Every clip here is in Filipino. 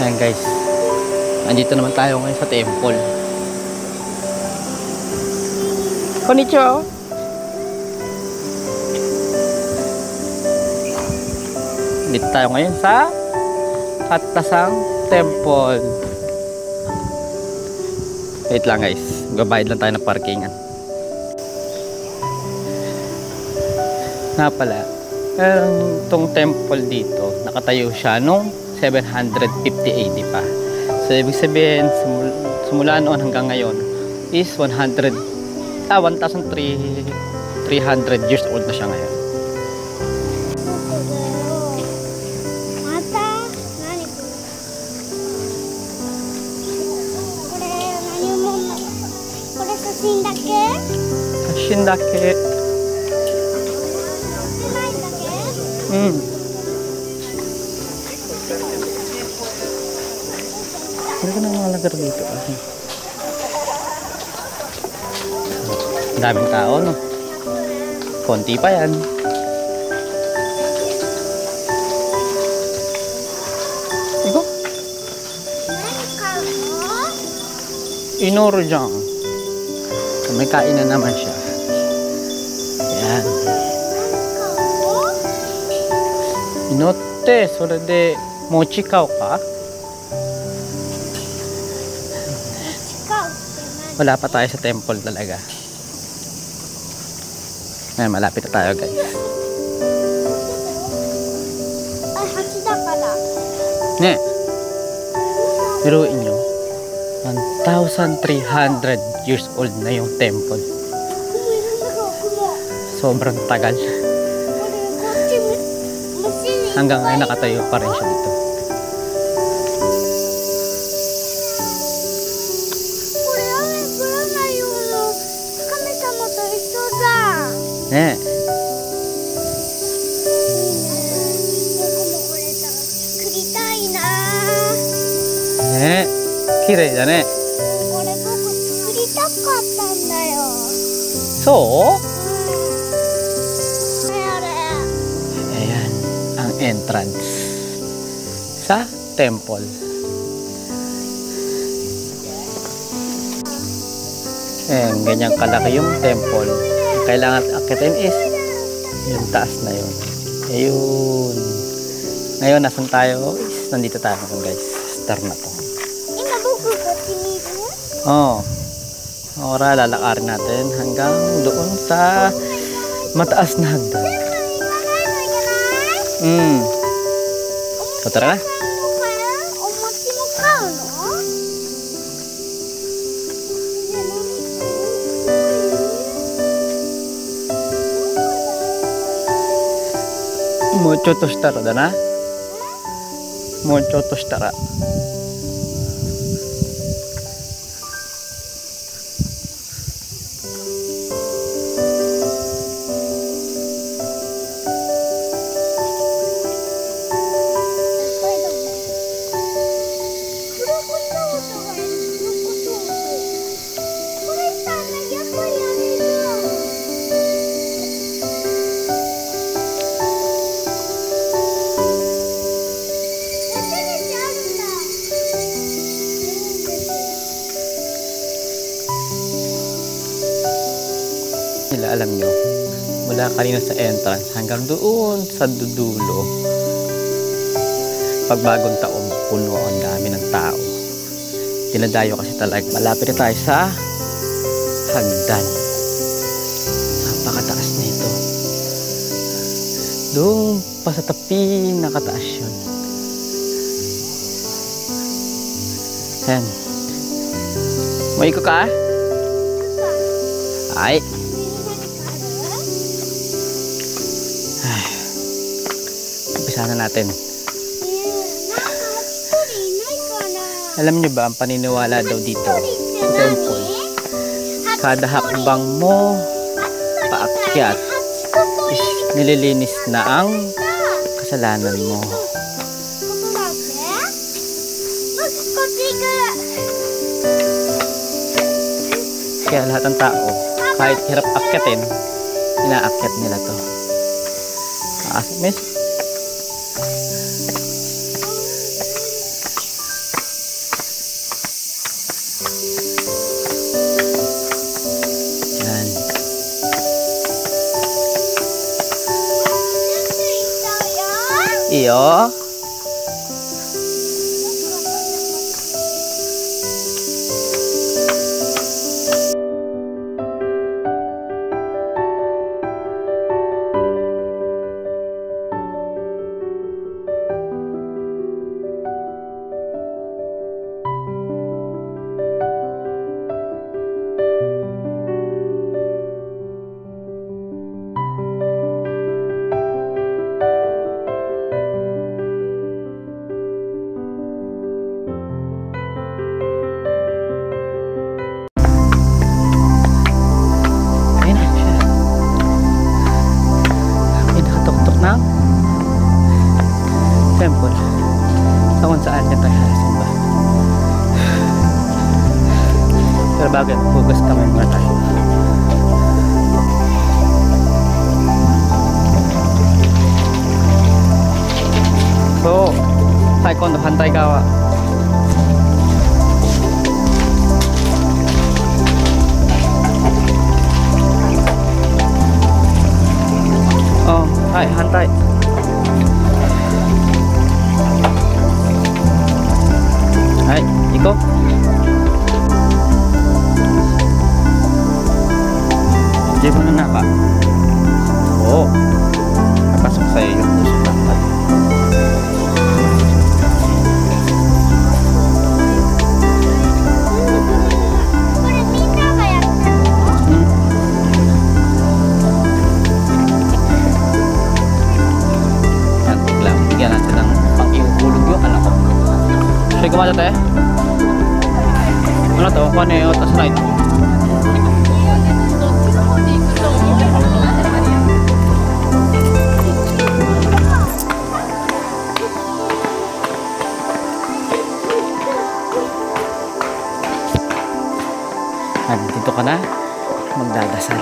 Ayan guys, nandito naman tayo ngayon sa temple. Konnichiwa. Dito tayo ngayon sa Hattasang Temple. Wait lang guys, gabayad lang tayo ng parkingan. Nga pala, itong temple dito, nakatayo siya nung 750 AD pa. So ibig sabihin, simula noon hanggang ngayon is 1,300 years old na siya ngayon. Shindake. Hindi ko na mga lagar dito. Daming tao, no? Konti pa yan. Iko? Inoro dyan. May kainan naman siya. Ayan. Inote, sore de mochikao ka? Wala pa tayo sa temple talaga. Ayan, malapit na tayo guys. Ay, hachi da kara. Ne. Biruin nyo. 1,300 years old na yung temple. Sobrang tagal. Hanggang ngayon nakatayo pa rin siya dito. Ne. Ne. Kirei da ne. So? Ayan ang entrance sa temple. Ayan, ganyan kalaki yung temple. Kailangan akitin is yung taas na yun. Ayun. Ngayon, nasan tayo? Nandito tayo guys. Star na to. Oh. Ora, lalakarin natin hanggang doon sa mataas na hagdan. So, tara na. Mocho to shitara da na. Mocho to shitara. Alam nyo, mula kanina sa entrance hanggang doon sa dudulo, pag bagong taon, puno ang dami ng tao. Dinadayo kasi talaga. Malapit na tayo sa hagdan. Napakataas nito. Doon pa sa tapi, nakataas yun. Ayan. Maiko ka? Ay. Umpisa na natin. Alam nyo ba ang paniniwala daw dito sa temple? Kada hakbang mo paakyat is nililinis na ang kasalanan mo. Kaya lahat ng tao, kahit hirap akyatin, inaakyat nila to. Iyo. Temple sa kung saan niya tayo simba. Pero bagay, hugas kami muna tayo. So, taekwondo hantay kawa. Oh, hai hantay. Hai, Iko. Hindi mo na ka. Oo. Napasok sa'yo yung puso dapat. Yan, biglang bigyan natin ng pang-iuhulog yung anak ko. Siya kumada tayo? Ano to? Kung ano yung otas na ito? Dito ka na magdadasal.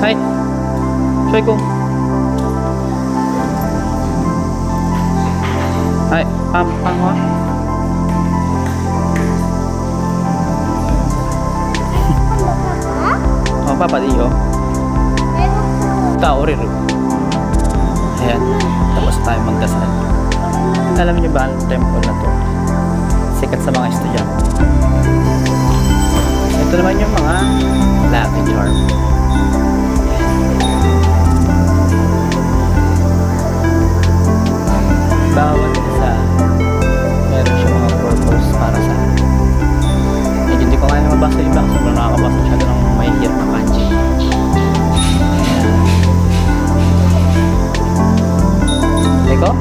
Hai, Shoy ko. Hai, pam ha. Oh, papa iyo. Tao rin. Ayan, tapos tayo magdasal. Alam niyo ba ang temple na to? Sikat sa mga estudyante. Ito naman yung mga lucky charm. Bawat isa meron siya mga purpose para sa medyo hindi ko nga na mabasa yung iba kasi wala nakakabasa siya ng may hirap na kanji. Eko?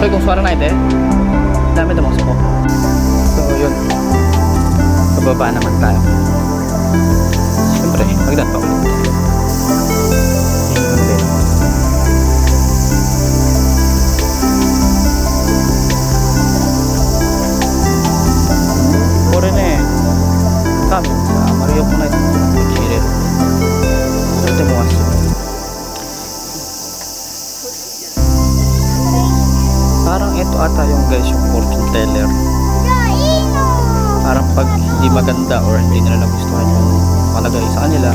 So kung suara na ito dami na mga suko. So yun, pababa naman tayo. Siyempre magdaan pa ulit. Pura na kami sa Mario po na ito Chile. Ito mo aso. Parang ito ata yung guys yung fortune teller. Parang pag hindi maganda or hindi nila nagustuhan yung palagay sa kanila,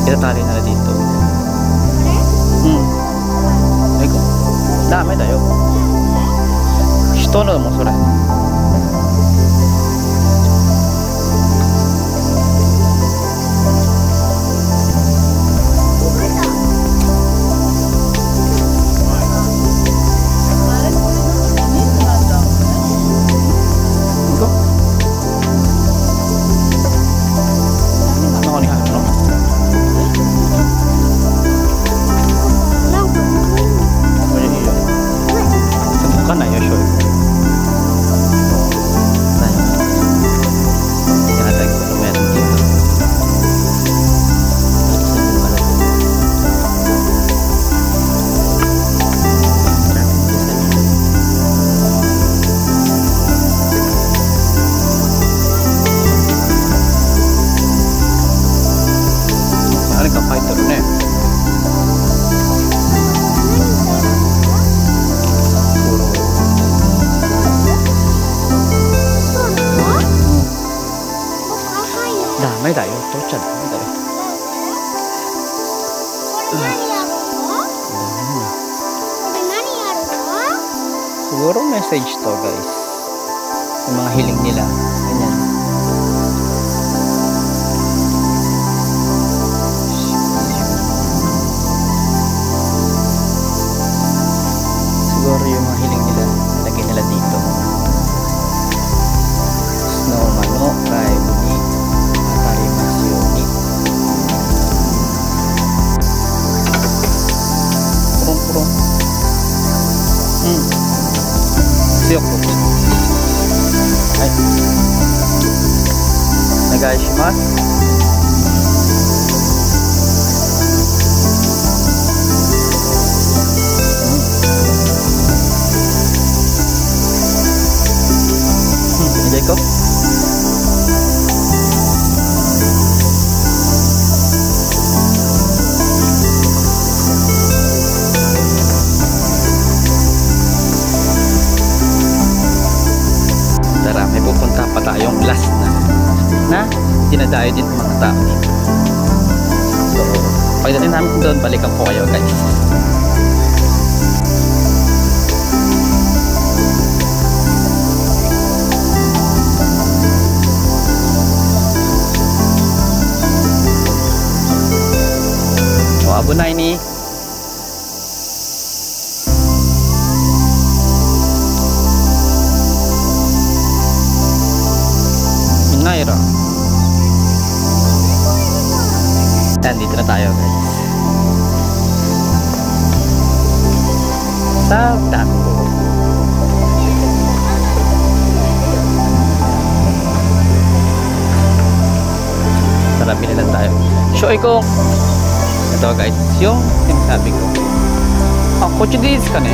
itatali nila dito. Eko, dami tayo. Ito na mo sura. Ay tayo, torchan. Ay tayo. これ何やるの？ Ayan. これ何やるの？ Siguro message to guys. Yung mga hiling nila. Ganyan. Siguro yung mga hiling nila. Lagay nila dito. Snowman no, kay Buni. Atarimasyoni. Purong-purong. Siyok po. Ay. Nagashimasu. Nilay ko. Tara, may pupunta pa tayong last na dinadayo din ng mga tao dito. So, pagdating namin doon, balikan po kayo guys. O, abo na ini. Naira. Yan, dito na tayo guys. Sa Danbo. Tara, bili lang tayo. Show ko. Ito guys, yung sinasabi ko. Kochi desu ka ne?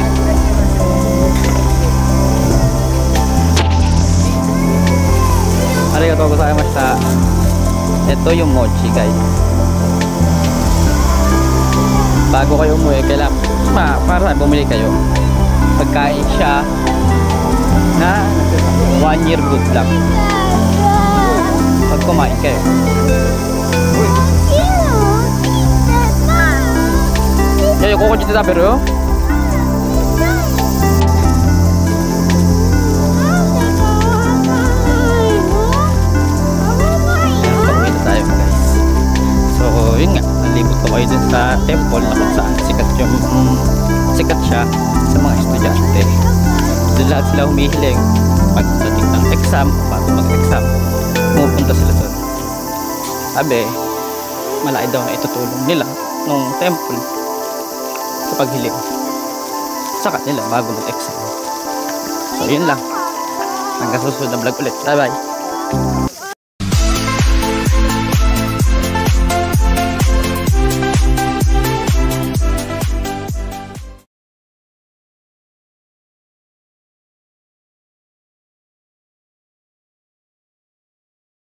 Arigatou gozaimashita. Ito yung mochi guys. Bago kayo umuwi, kailangan para bumili kayo. Pagkain siya na 1 year good lang. Pag kumain kayo. Yayo, kokochi de taberu yo. Yun nga, nalibot ko kayo dun sa temple na kung saan sikat siya sa mga estudyante. Doon lahat sila humihiling pagdating ng exam, bago mag-exam pumupunta sila doon. Sabi, malaki daw na itutulong nila nung temple sa paghiling sa kanila bago mag-exam. So yun lang, hanggang susunod na vlog ulit. Bye bye.